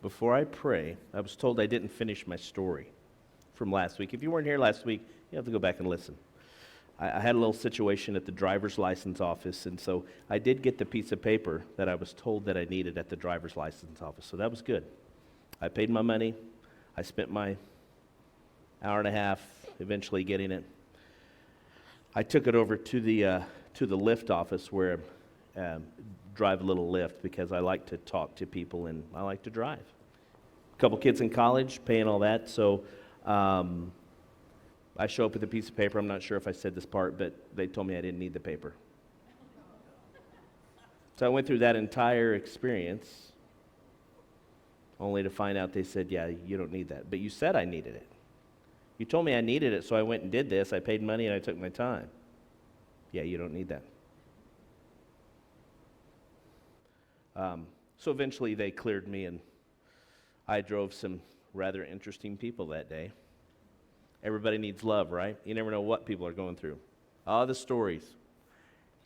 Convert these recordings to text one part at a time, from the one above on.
Before I pray, I was told I didn't finish my story from last week. If you weren't here last week, you have to go back and listen. I had a little situation at the driver's license office, and so I did get the piece of paper that I was told that I needed at the driver's license office, so that was good. I paid my money. I spent my hour and a half eventually getting it. I took it over to the Lyft office where drive a little Lyft because I like to talk to people and I like to drive. A couple kids in college, paying all that, so I show up with a piece of paper. I'm not sure if I said this part, but they told me I didn't need the paper. So I went through that entire experience only to find out they said, yeah, you don't need that. But you said I needed it. You told me I needed it, so I went and did this. I paid money and I took my time. Yeah, you don't need that. So eventually they cleared me, and I drove some rather interesting people that day. Everybody needs love, right? You never know what people are going through. All the stories.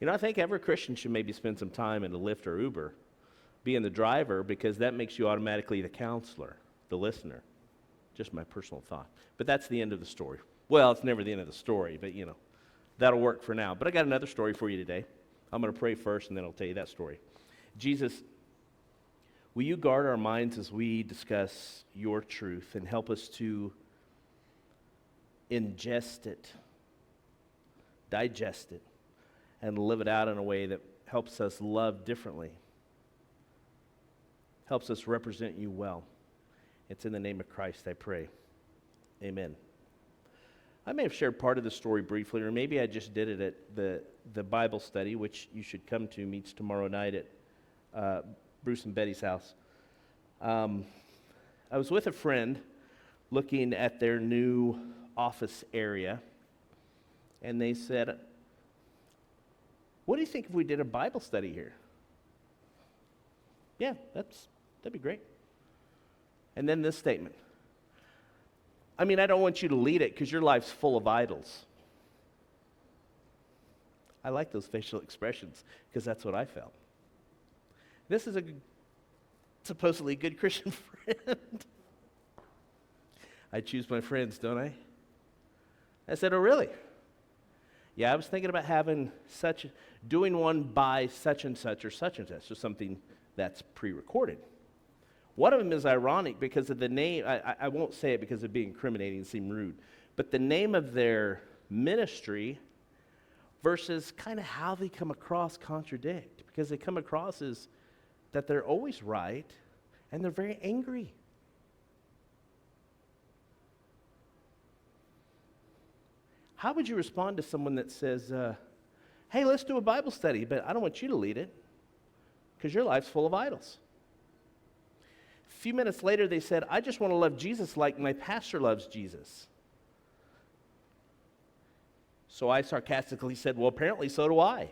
You know, I think every Christian should maybe spend some time in a Lyft or Uber, being the driver, because that makes you automatically the counselor, the listener. Just my personal thought. But that's the end of the story. Well, it's never the end of the story, but you know, that'll work for now. But I got another story for you today. I'm going to pray first, and then I'll tell you that story. Jesus, will you guard our minds as we discuss your truth and help us to ingest it, digest it, and live it out in a way that helps us love differently, helps us represent you well. It's in the name of Christ I pray. Amen. I may have shared part of the story briefly, or maybe I just did it at the Bible study, which you should come to, meets tomorrow night at Bruce and Betty's house. I was with a friend looking at their new office area, and they said, what do you think if we did a Bible study here? Yeah, that'd be great. And then this statement. I mean, I don't want you to lead it because your life's full of idols. I like those facial expressions because that's what I felt. This is a supposedly good Christian friend. I choose my friends, don't I? I said, oh, really? Yeah, I was thinking about doing one by such and such, or so something that's pre-recorded. One of them is ironic because of the name. I won't say it because it'd be incriminating and seem rude, but the name of their ministry versus kind of how they come across contradict, because they come across as that they're always right and they're very angry. How would you respond to someone that says, hey, let's do a Bible study, but I don't want you to lead it because your life's full of idols? A few minutes later, they said, I just want to love Jesus like my pastor loves Jesus. So I sarcastically said, well, apparently so do I.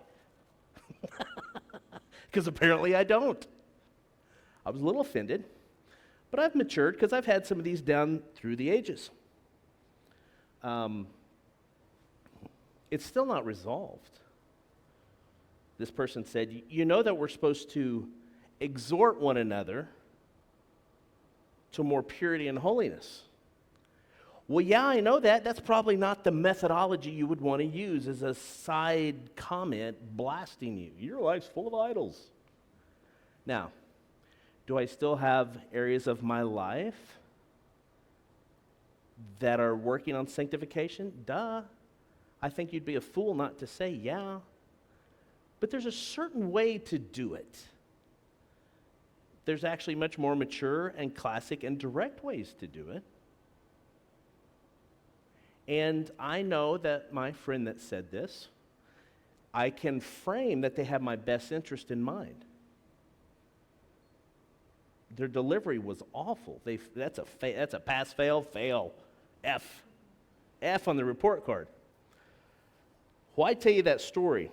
Because apparently I don't. I was a little offended, but I've matured because I've had some of these down through the ages. It's still not resolved. This person said, you know that we're supposed to exhort one another to more purity and holiness. Well, yeah, I know that. That's probably not the methodology you would want to use as a side comment blasting you. Your life's full of idols. Now, do I still have areas of my life that are working on sanctification? Duh. I think you'd be a fool not to say, yeah. But there's a certain way to do it. There's actually much more mature and classic and direct ways to do it. And I know that my friend that said this, I can frame that they have my best interest in mind. Their delivery was awful. That's a pass, fail, F. F on the report card. Why tell you that story?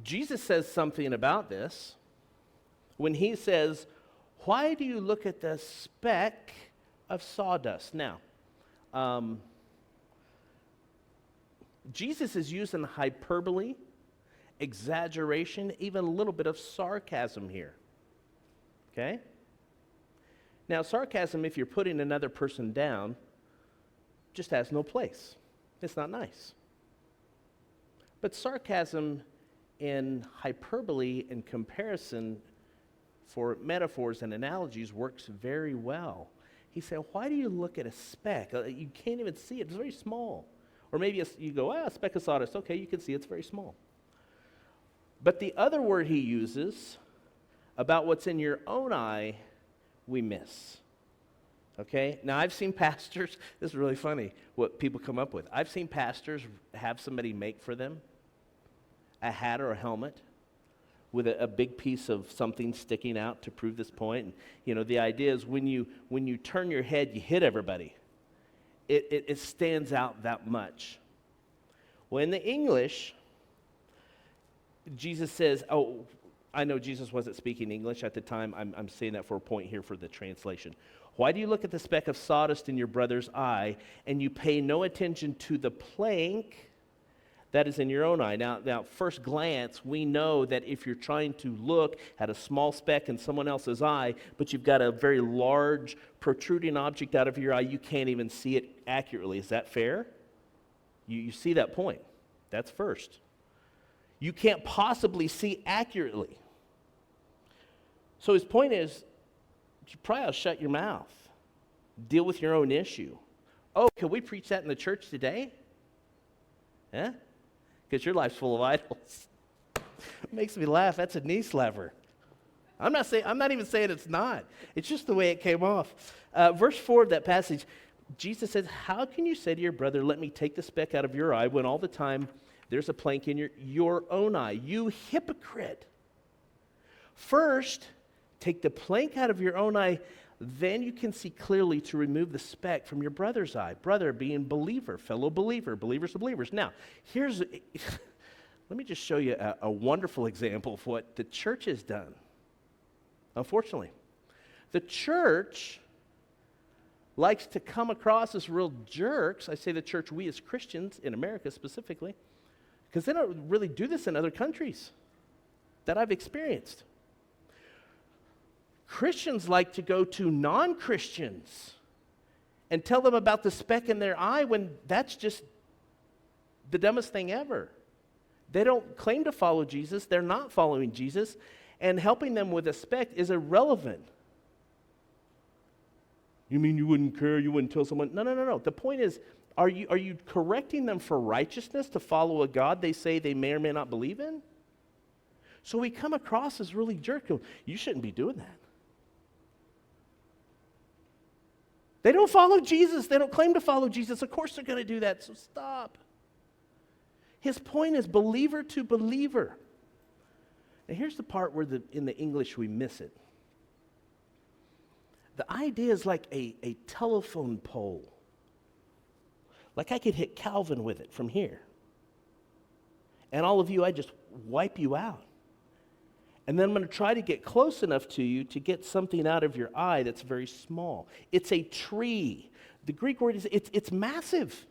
Jesus says something about this when he says, why do you look at the speck of sawdust? Now, Jesus is using hyperbole, exaggeration, even a little bit of sarcasm here. Okay? Now, sarcasm, if you're putting another person down, just has no place. It's not nice. But sarcasm and hyperbole and comparison for metaphors and analogies works very well. He said, why do you look at a speck? You can't even see it. It's very small. Or maybe you go, a speck of sawdust. Okay, you can see it's very small. But the other word he uses about what's in your own eye, we miss. Okay? Now, I've seen pastors, this is really funny what people come up with. I've seen pastors have somebody make for them a hat or a helmet with a big piece of something sticking out to prove this point. And, the idea is when you turn your head, you hit everybody. It stands out that much. Well, in the English, Jesus says, I know Jesus wasn't speaking English at the time. I'm saying that for a point here for the translation. Why do you look at the speck of sawdust in your brother's eye and you pay no attention to the plank that is in your own eye? Now, first glance, we know that if you're trying to look at a small speck in someone else's eye, but you've got a very large protruding object out of your eye, you can't even see it accurately. Is that fair? You see that point. That's first. You can't possibly see accurately. So his point is, you probably ought to shut your mouth. Deal with your own issue. Oh, can we preach that in the church today? Yeah? Because your life's full of idols. It makes me laugh. That's a knee slapper. I'm not even saying it's not. It's just the way it came off. Verse 4 of that passage, Jesus says, how can you say to your brother, let me take the speck out of your eye, when all the time there's a plank in your own eye? You hypocrite. First, take the plank out of your own eye, then you can see clearly to remove the speck from your brother's eye. Brother being believer, fellow believer, believers to believers. Now, let me just show you a wonderful example of what the church has done. Unfortunately, the church likes to come across as real jerks. I say the church, we as Christians in America specifically, because they don't really do this in other countries that I've experienced. Christians like to go to non-Christians and tell them about the speck in their eye when that's just the dumbest thing ever. They don't claim to follow Jesus. They're not following Jesus. And helping them with a speck is irrelevant. You mean you wouldn't care? You wouldn't tell someone? No. The point is, are you correcting them for righteousness to follow a God they say they may or may not believe in? So we come across as really jerk. You shouldn't be doing that. They don't follow Jesus. They don't claim to follow Jesus. Of course they're going to do that, so stop. His point is believer to believer. Now here's the part where in the English we miss it. The idea is like a telephone pole. Like I could hit Calvin with it from here. And all of you, I just wipe you out. And then I'm going to try to get close enough to you to get something out of your eye that's very small. It's a tree. The Greek word is, it's massive.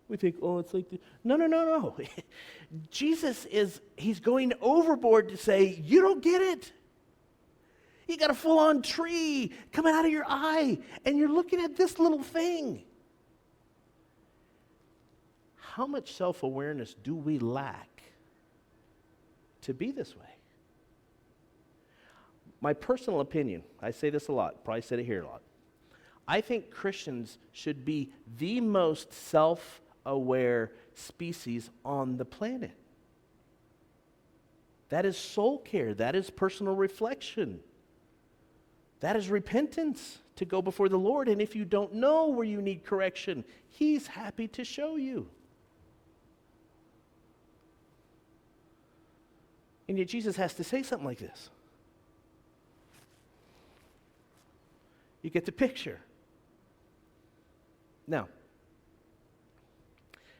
We think, it's like, no. Jesus he's going overboard to say, you don't get it. You got a full-on tree coming out of your eye, and you're looking at this little thing. How much self-awareness do we lack to be this way? My personal opinion, I say this a lot, probably said it here a lot. I think Christians should be the most self-aware species on the planet. That is soul care. That is personal reflection. That is repentance to go before the Lord. And if you don't know where you need correction, He's happy to show you. And yet Jesus has to say something like this. You get the picture. Now,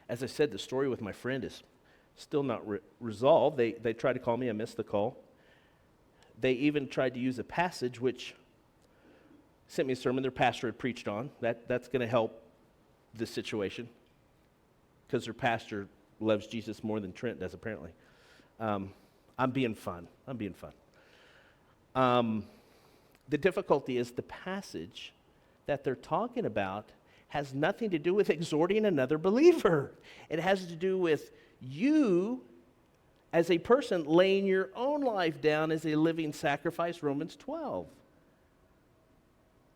as I said, the story with my friend is still not resolved. They tried to call me. I missed the call. They even tried to use a passage which sent me a sermon their pastor had preached on. That's going to help this situation because their pastor loves Jesus more than Trent does, apparently. I'm being fun. The difficulty is the passage that they're talking about has nothing to do with exhorting another believer. It has to do with you as a person laying your own life down as a living sacrifice, Romans 12.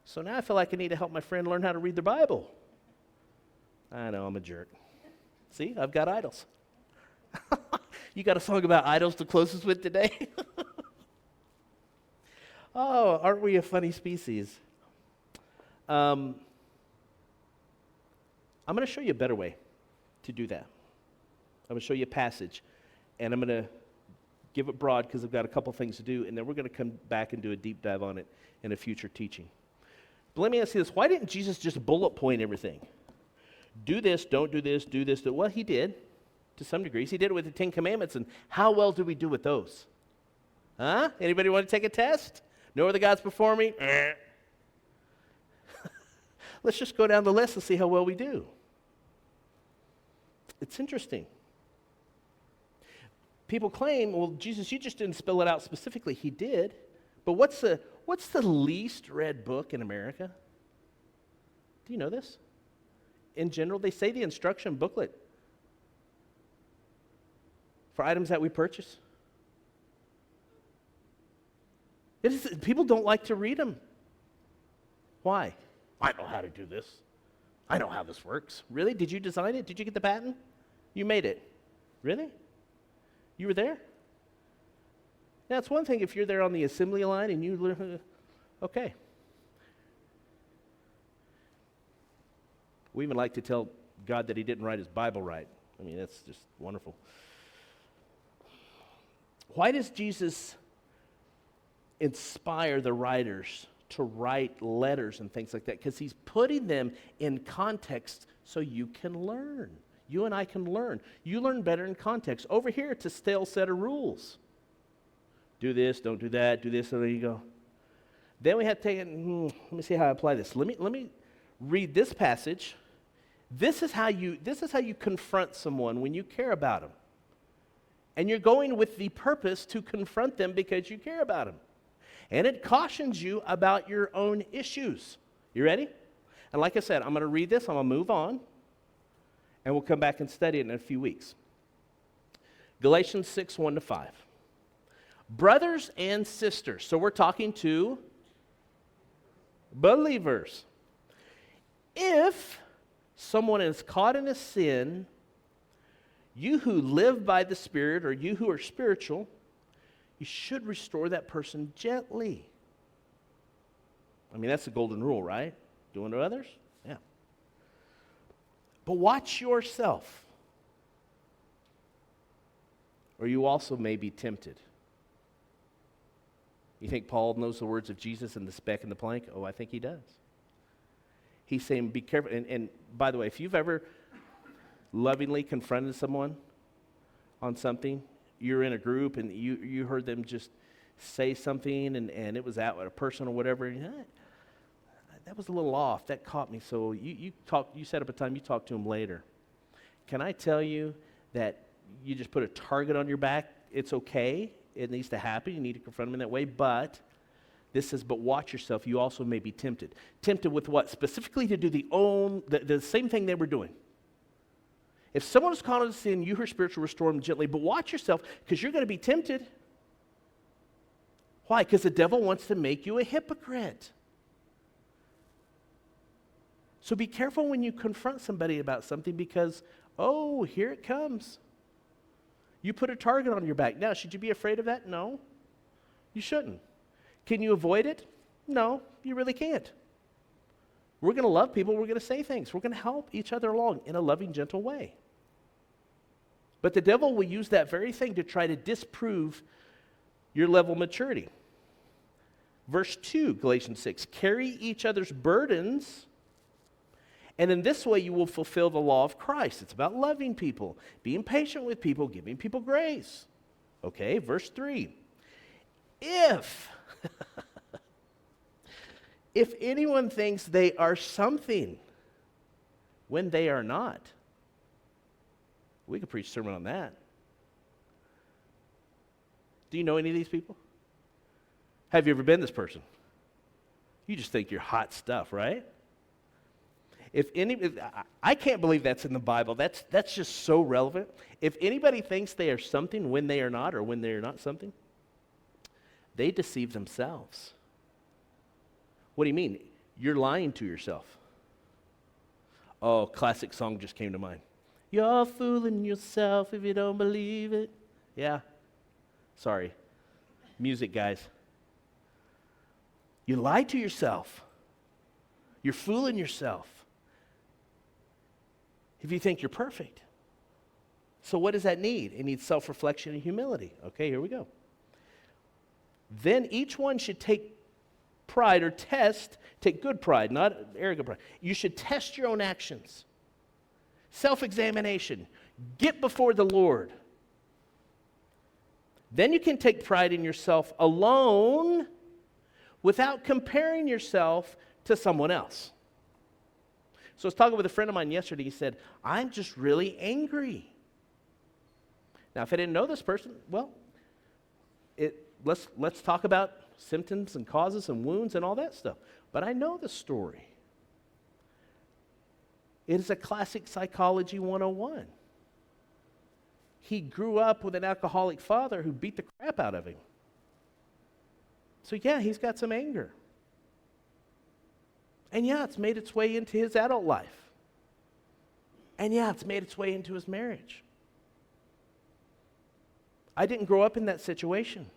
So now I feel like I need to help my friend learn how to read the Bible. I know, I'm a jerk. See, I've got idols. You got a song about idols to close us with today? Oh, aren't we a funny species? I'm going to show you a better way to do that. I'm going to show you a passage, and I'm going to give it broad because I've got a couple things to do, and then we're going to come back and do a deep dive on it in a future teaching. But let me ask you this. Why didn't Jesus just bullet point everything? Do this, don't do this, do this. Well, he did to some degrees. He did it with the 10 Commandments, and how well do we do with those? Huh? Anybody want to take a test? No other gods before me? Let's just go down the list and see how well we do. It's interesting. People claim, well, Jesus, you just didn't spell it out specifically. He did. But what's the least read book in America? Do you know this? In general, they say the instruction booklet for items that we purchase. People don't like to read them. Why? I know how to do this. I know how this works. Really? Did you design it? Did you get the patent? You made it. Really? You were there? Now, it's one thing if you're there on the assembly line and you learn, okay. We even like to tell God that he didn't write his Bible right. I mean, that's just wonderful. Why does Jesus inspire the writers to write letters and things like that? Because he's putting them in context so you can learn. You and I can learn. You learn better in context. Over here, it's a stale set of rules. Do this, don't do that, do this, and there you go. Then we have to take it, let me see how I apply this. Let me read this passage. This is how you confront someone when you care about them. And you're going with the purpose to confront them because you care about them. And it cautions you about your own issues. You ready? And like I said, I'm going to read this, I'm going to move on, and we'll come back and study it in a few weeks. Galatians 6, 1-5. Brothers and sisters. So we're talking to believers. If someone is caught in a sin, you who live by the Spirit, or you who are spiritual, you should restore that person gently. I mean, that's the golden rule, right? Do unto others? Yeah. But watch yourself, or you also may be tempted. You think Paul knows the words of Jesus and the speck and the plank? Oh, I think he does. He's saying, be careful. And by the way, if you've ever lovingly confronted someone on something, you're in a group and you heard them just say something and it was at a person or whatever, and that was a little off. That caught me. So you set up a time, you talk to them later. Can I tell you that you just put a target on your back? It's okay. It needs to happen. You need to confront them in that way. But this says, but watch yourself. You also may be tempted. Tempted with what? Specifically to do the same thing they were doing. If someone is caught in sin, you who are spiritual, restore them gently. But watch yourself, because you're going to be tempted. Why? Because the devil wants to make you a hypocrite. So be careful when you confront somebody about something, because, oh, here it comes. You put a target on your back. Now, should you be afraid of that? No, you shouldn't. Can you avoid it? No, you really can't. We're going to love people. We're going to say things. We're going to help each other along in a loving, gentle way. But the devil will use that very thing to try to disprove your level of maturity. Verse 2, Galatians 6, carry each other's burdens, and in this way you will fulfill the law of Christ. It's about loving people, being patient with people, giving people grace. Okay, verse 3. If anyone thinks they are something when they are not, we could preach a sermon on that. Do you know any of these people? Have you ever been this person? You just think you're hot stuff, right? I can't believe that's in the Bible. That's just so relevant. If anybody thinks they are something when they are not, or when they are not something, they deceive themselves. What do you mean? You're lying to yourself. Oh, classic song just came to mind. You're fooling yourself if you don't believe it. Yeah. Sorry. Music, guys. You lie to yourself. You're fooling yourself if you think you're perfect. So what does that need? It needs self-reflection and humility. Okay, here we go. Then each one should take pride or take good pride, not arrogant pride. You should test your own actions. Self-examination. Get before the Lord. Then you can take pride in yourself alone without comparing yourself to someone else. So I was talking with a friend of mine yesterday. He said, I'm just really angry. Now, if I didn't know this person, well, let's talk about symptoms and causes and wounds and all that stuff. But I know the story. It is a classic psychology 101. He grew up with an alcoholic father who beat the crap out of him. So yeah, he's got some anger. And yeah, it's made its way into his adult life. And yeah, it's made its way into his marriage. I didn't grow up in that situation.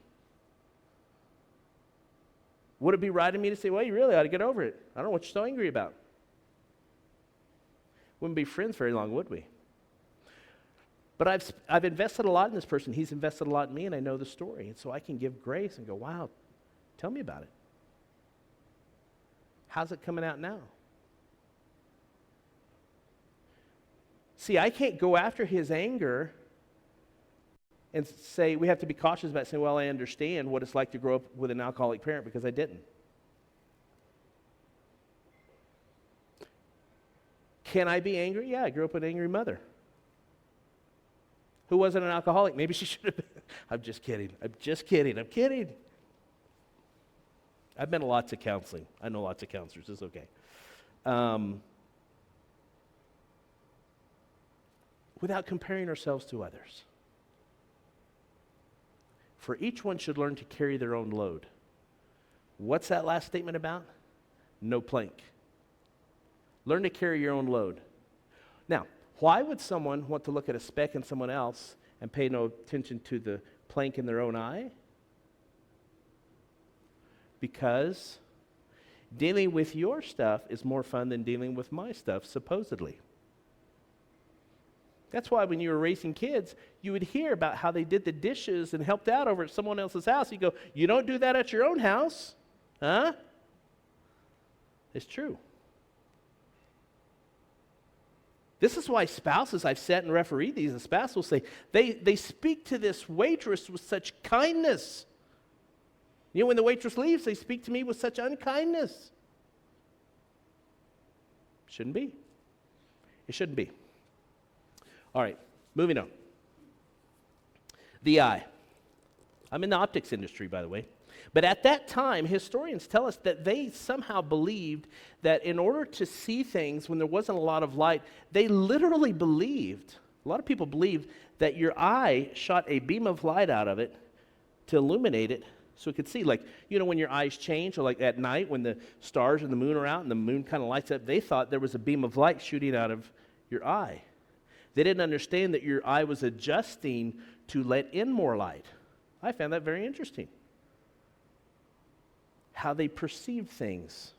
Would it be right of me to say, well, you really ought to get over it? I don't know what you're so angry about. Wouldn't be friends very long, would we? But I've invested a lot in this person. He's invested a lot in me, and I know the story. And so I can give grace and go, wow, tell me about it. How's it coming out now? See, I can't go after his anger and say, we have to be cautious about saying, well, I understand what it's like to grow up with an alcoholic parent, because I didn't. Can I be angry? Yeah, I grew up with an angry mother who wasn't an alcoholic. Maybe she should have been. I'm just kidding. I'm kidding. I've been to lots of counseling. I know lots of counselors. It's okay. Without comparing ourselves to others. For each one should learn to carry their own load. What's that last statement about? No plank. Learn to carry your own load. Now, why would someone want to look at a speck in someone else and pay no attention to the plank in their own eye? Because dealing with your stuff is more fun than dealing with my stuff, supposedly. That's why when you were raising kids, you would hear about how they did the dishes and helped out over at someone else's house. You go, you don't do that at your own house, huh? It's true. This is why spouses, I've sat and refereed these, and spouses will say, they speak to this waitress with such kindness. You know, when the waitress leaves, they speak to me with such unkindness. Shouldn't be. It shouldn't be. All right, moving on. The eye. I'm in the optics industry, by the way. But at that time, historians tell us that they somehow believed that in order to see things when there wasn't a lot of light, they literally believed, a lot of people believed, that your eye shot a beam of light out of it to illuminate it so it could see. Like, you know, when your eyes change, or like at night when the stars and the moon are out and the moon kind of lights up, they thought there was a beam of light shooting out of your eye. They didn't understand that your eye was adjusting to let in more light. I found that very interesting. How they perceived things.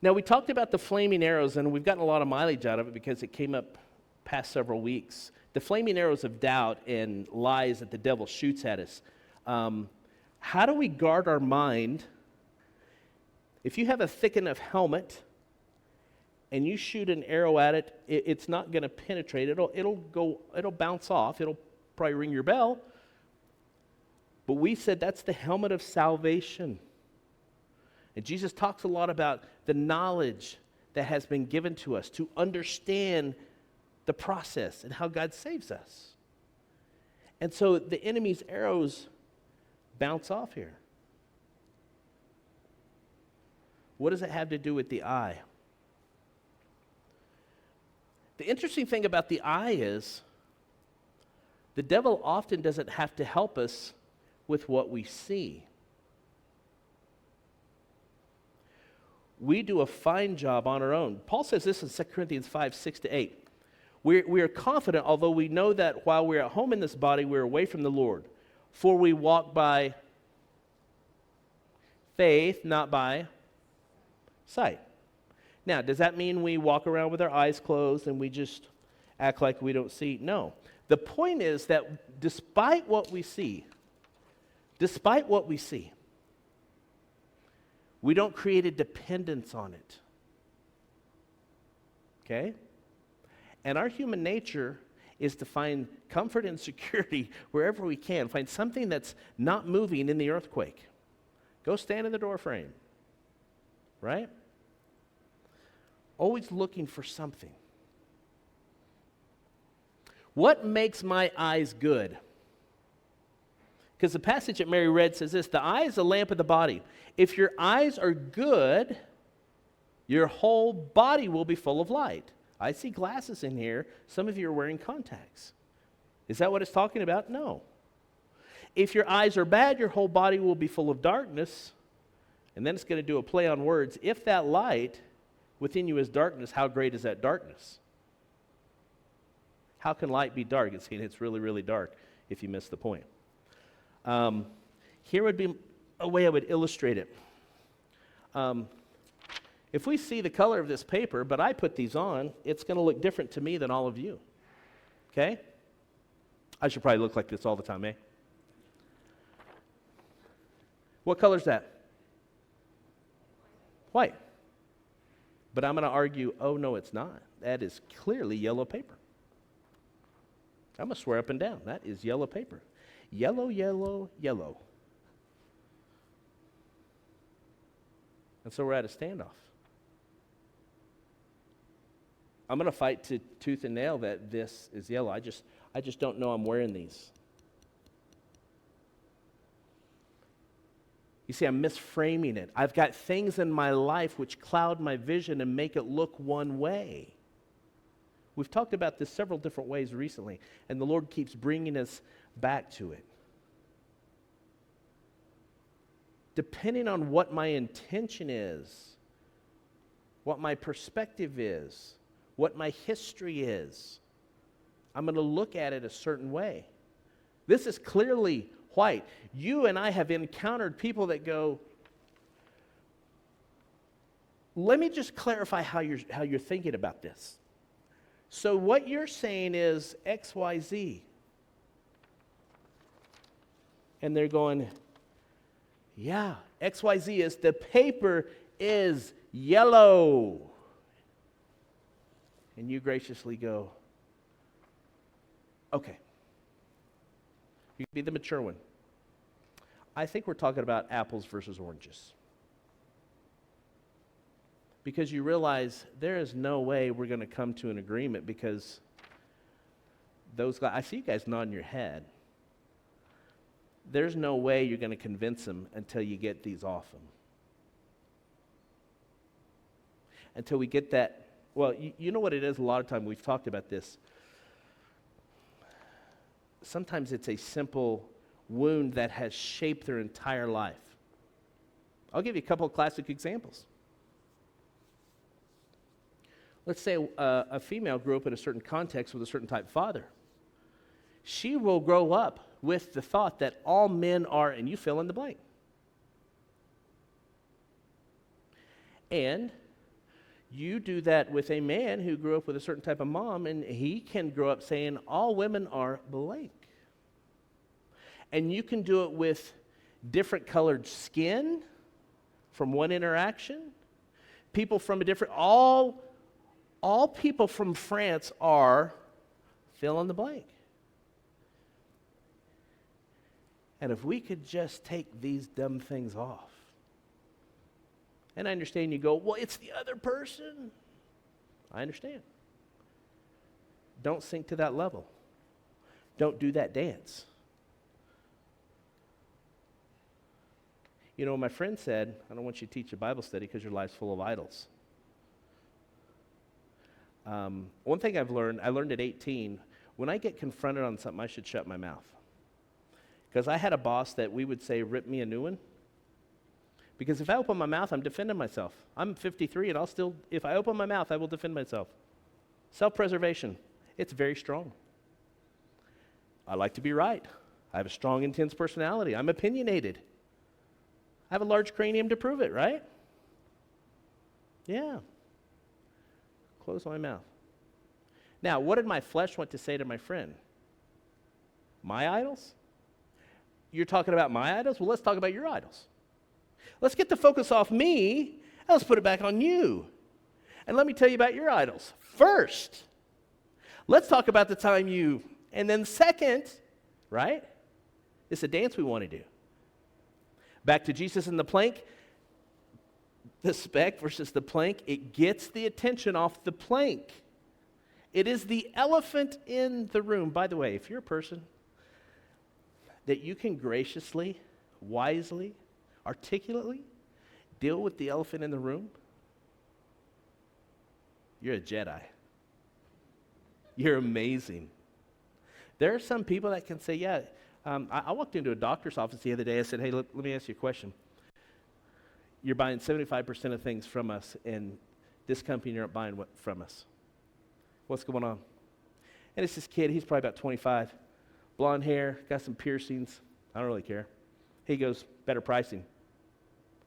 Now, we talked about the flaming arrows, and we've gotten a lot of mileage out of it because it came up past several weeks. The flaming arrows of doubt and lies that the devil shoots at us. How do we guard our mind? If you have a thick enough helmet and you shoot an arrow at it, it's not going to penetrate. It'll bounce off. It'll probably ring your bell. But we said that's the helmet of salvation. And Jesus talks a lot about the knowledge that has been given to us to understand the process and how God saves us. And so the enemy's arrows bounce off here. What does it have to do with the eye? The interesting thing about the eye is the devil often doesn't have to help us with what we see. We do a fine job on our own. Paul says this in 2 Corinthians 5, 6-8. We are confident, although we know that while we're at home in this body, we're away from the Lord. For we walk by faith, not by sight. Now, does that mean we walk around with our eyes closed and we just act like we don't see? No. The point is that despite what we see, we don't create a dependence on it. Okay? And our human nature is to find comfort and security wherever we can. Find something that's not moving in the earthquake. Go stand in the door frame. Right? Always looking for something. What makes my eyes good? Because the passage that Mary read says this, the eye is the lamp of the body. If your eyes are good, your whole body will be full of light. I see glasses in here. Some of you are wearing contacts. Is that what it's talking about? No. If your eyes are bad, your whole body will be full of darkness. And then it's going to do a play on words. If that light within you is darkness, how great is that darkness? How can light be dark? It's really, really dark if you miss the point. Here would be a way I would illustrate it. If we see the color of this paper, but I put these on, it's going to look different to me than all of you. Okay? I should probably look like this all the time, eh? What color is that? White. But I'm going to argue, oh, no, it's not. That is clearly yellow paper. I'm going to swear up and down. That is yellow paper. Yellow, yellow, yellow. And so we're at a standoff. I'm going to fight to tooth and nail that this is yellow. I just don't know I'm wearing these. You see, I'm misframing it. I've got things in my life which cloud my vision and make it look one way. We've talked about this several different ways recently, and the Lord keeps bringing us back to it. Depending on what my intention is, what my perspective is, what my history is, I'm going to look at it a certain way. This is clearly white. You and I have encountered people that go, let me just clarify how you're thinking about this. So what you're saying is X, Y, Z. And they're going, yeah, X, Y, Z is the paper is yellow. And you graciously go, okay. You can be the mature one. I think we're talking about apples versus oranges. Because you realize there is no way we're going to come to an agreement because those guys, I see you guys nodding your head. There's no way you're going to convince them until you get these off them. Until we get that, well, you know what it is a lot of time, we've talked about this. Sometimes it's a simple wound that has shaped their entire life. I'll give you a couple of classic examples. Let's say a female grew up in a certain context with a certain type of father. She will grow up with the thought that all men are, and you fill in the blank. And you do that with a man who grew up with a certain type of mom, and he can grow up saying all women are blank. And you can do it with different colored skin from one interaction. People from a different, all people from France are fill in the blank. And if we could just take these dumb things off. And I understand you go, well, it's the other person. I understand. Don't sink to that level. Don't do that dance. You know, my friend said, I don't want you to teach a Bible study because your life's full of idols. One thing I learned at 18, when I get confronted on something, I should shut my mouth. Because I had a boss that we would say, rip me a new one. Because if I open my mouth, I'm defending myself. I'm 53 and if I open my mouth, I will defend myself. Self-preservation, it's very strong. I like to be right. I have a strong, intense personality. I'm opinionated. I have a large cranium to prove it, right? Yeah. Close my mouth. Now, what did my flesh want to say to my friend? My idols? You're talking about my idols? Well, let's talk about your idols. Let's get the focus off me, and let's put it back on you. And let me tell you about your idols. First, let's talk about the time and then second, right? It's a dance we want to do. Back to Jesus and the plank. The speck versus the plank, it gets the attention off the plank. It is the elephant in the room. By the way, if you're a person that you can graciously, wisely, articulately deal with the elephant in the room, you're a Jedi. You're amazing. There are some people that can say, yeah, I walked into a doctor's office the other day. I said, hey, let me ask you a question. You're buying 75% of things from us, and this company you're not buying from us. What's going on? And it's this kid, he's probably about 25, blonde hair, got some piercings. I don't really care. He goes, better pricing.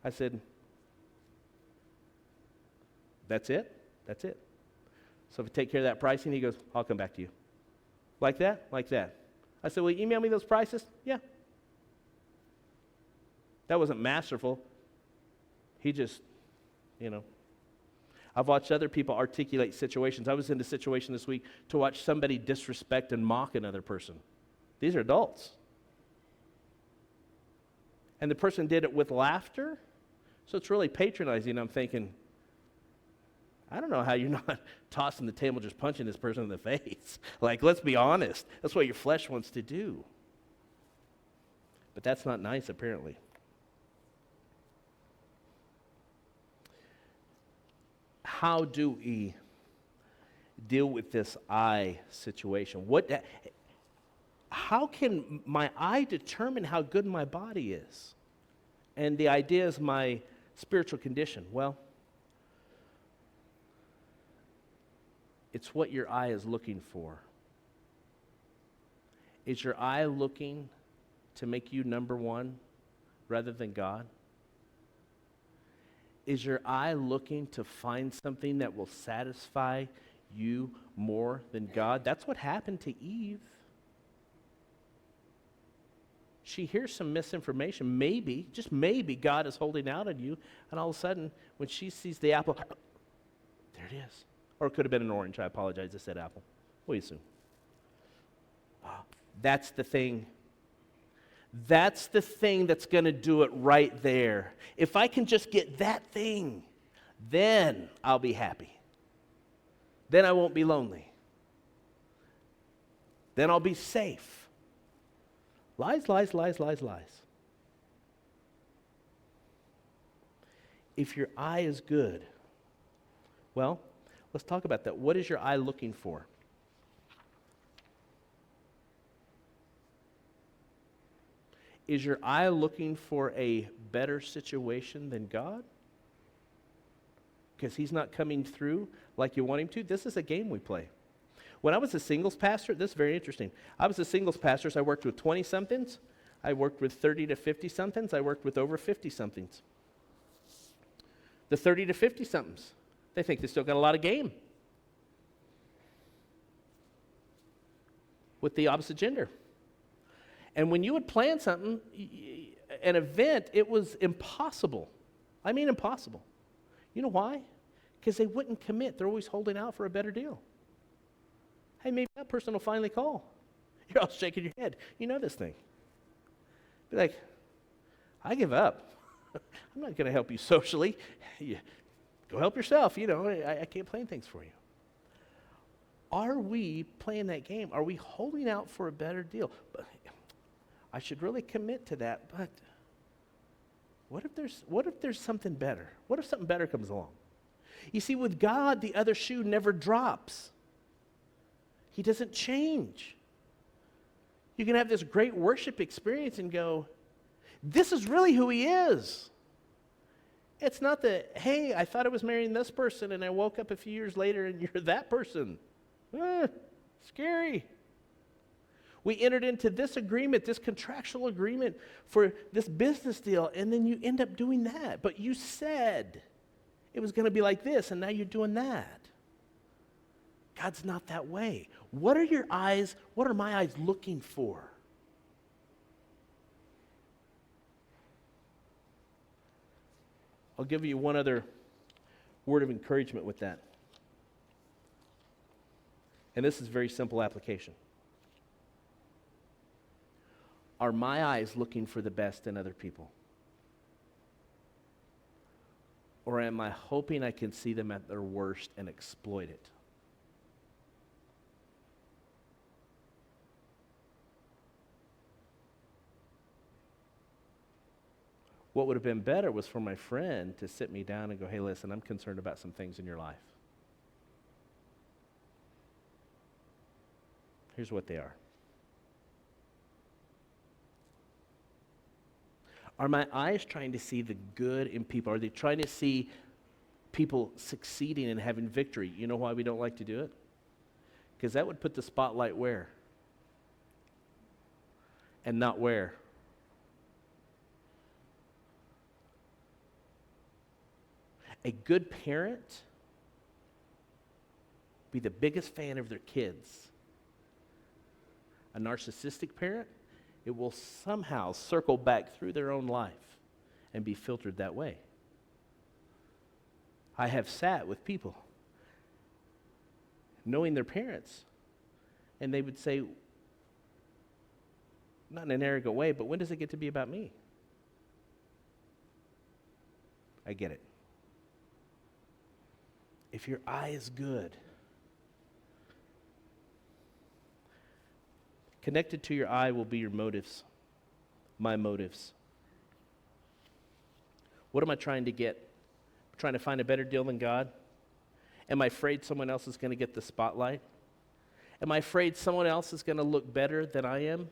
I said, that's it? That's it. So if I take care of that pricing, he goes, I'll come back to you. Like that? Like that. I said, will you email me those prices? Yeah. That wasn't masterful. He just, I've watched other people articulate situations. I was in a situation this week to watch somebody disrespect and mock another person. These are adults. And the person did it with laughter, so it's really patronizing. I'm thinking, I don't know how you're not tossing the table, just punching this person in the face. Like, let's be honest. That's what your flesh wants to do. But that's not nice, apparently. How do we deal with this I situation? How can my I determine how good my body is? And the idea is my spiritual condition. Well, it's what your eye is looking for. Is your eye looking to make you number one rather than God? Is your eye looking to find something that will satisfy you more than God? That's what happened to Eve. She hears some misinformation. Maybe, just maybe, God is holding out on you. And all of a sudden, when she sees the apple, there it is. Or it could have been an orange. I apologize. I said apple. What do you assume? That's the thing. That's the thing that's going to do it right there. If I can just get that thing, then I'll be happy. Then I won't be lonely. Then I'll be safe. Lies, lies, lies, lies, lies. If your eye is good, well, let's talk about that. What is your eye looking for? Is your eye looking for a better situation than God? Because he's not coming through like you want him to? This is a game we play. When I was a singles pastor, this is very interesting. I was a singles pastor, so I worked with 20-somethings. I worked with 30 to 50-somethings. I worked with over 50-somethings. The 30 to 50-somethings, they think they still got a lot of game with the opposite gender. And when you would plan something, an event, it was impossible. I mean impossible. You know why? Because they wouldn't commit. They're always holding out for a better deal. Hey, maybe that person will finally call. You're all shaking your head. You know this thing. Be like, I give up. I'm not going to help you socially. Go help yourself. I can't plan things for you. Are we playing that game? Are we holding out for a better deal? But I should really commit to that, but What if there's something better? What if something better comes along? You see, with God, the other shoe never drops. He doesn't change. You can have this great worship experience and go, this is really who he is. It's not that, hey, I thought I was marrying this person and I woke up a few years later and you're that person. Scary. We entered into this agreement, this contractual agreement for this business deal, and then you end up doing that. But you said it was going to be like this, and now you're doing that. God's not that way. What are my eyes looking for? I'll give you one other word of encouragement with that. And this is very simple application. Are my eyes looking for the best in other people? Or am I hoping I can see them at their worst and exploit it? What would have been better was for my friend to sit me down and go, hey, listen, I'm concerned about some things in your life. Here's what they are. Are my eyes trying to see the good in people? Are they trying to see people succeeding and having victory? You know why we don't like to do it? Because that would put the spotlight where? And not where? A good parent be the biggest fan of their kids. A narcissistic parent, it will somehow circle back through their own life and be filtered that way. I have sat with people knowing their parents, and they would say, not in an arrogant way, but when does it get to be about me? I get it. If your eye is good, connected to your eye will be your motives, my motives. What am I trying to get? Trying to find a better deal than God? Am I afraid someone else is going to get the spotlight? Am I afraid someone else is going to look better than I am?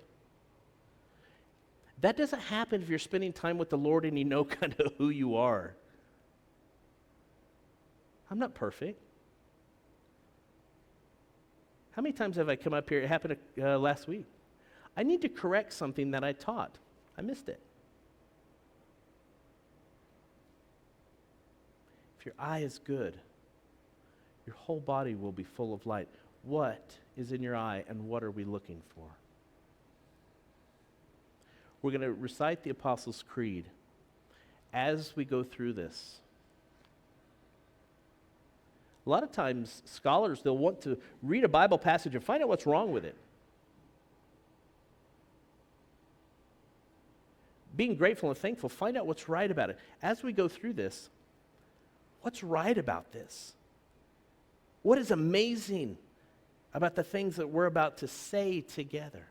That doesn't happen if you're spending time with the Lord and you know kind of who you are. I'm not perfect. How many times have I come up here? It happened last week. I need to correct something that I taught. I missed it. If your eye is good, your whole body will be full of light. What is in your eye and what are we looking for? We're going to recite the Apostles' Creed as we go through this. A lot of times, scholars, they'll want to read a Bible passage and find out what's wrong with it. Being grateful and thankful, find out what's right about it. As we go through this, what's right about this? What is amazing about the things that we're about to say together?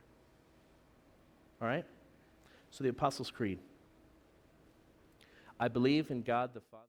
All right? So the Apostles' Creed. I believe in God the Father.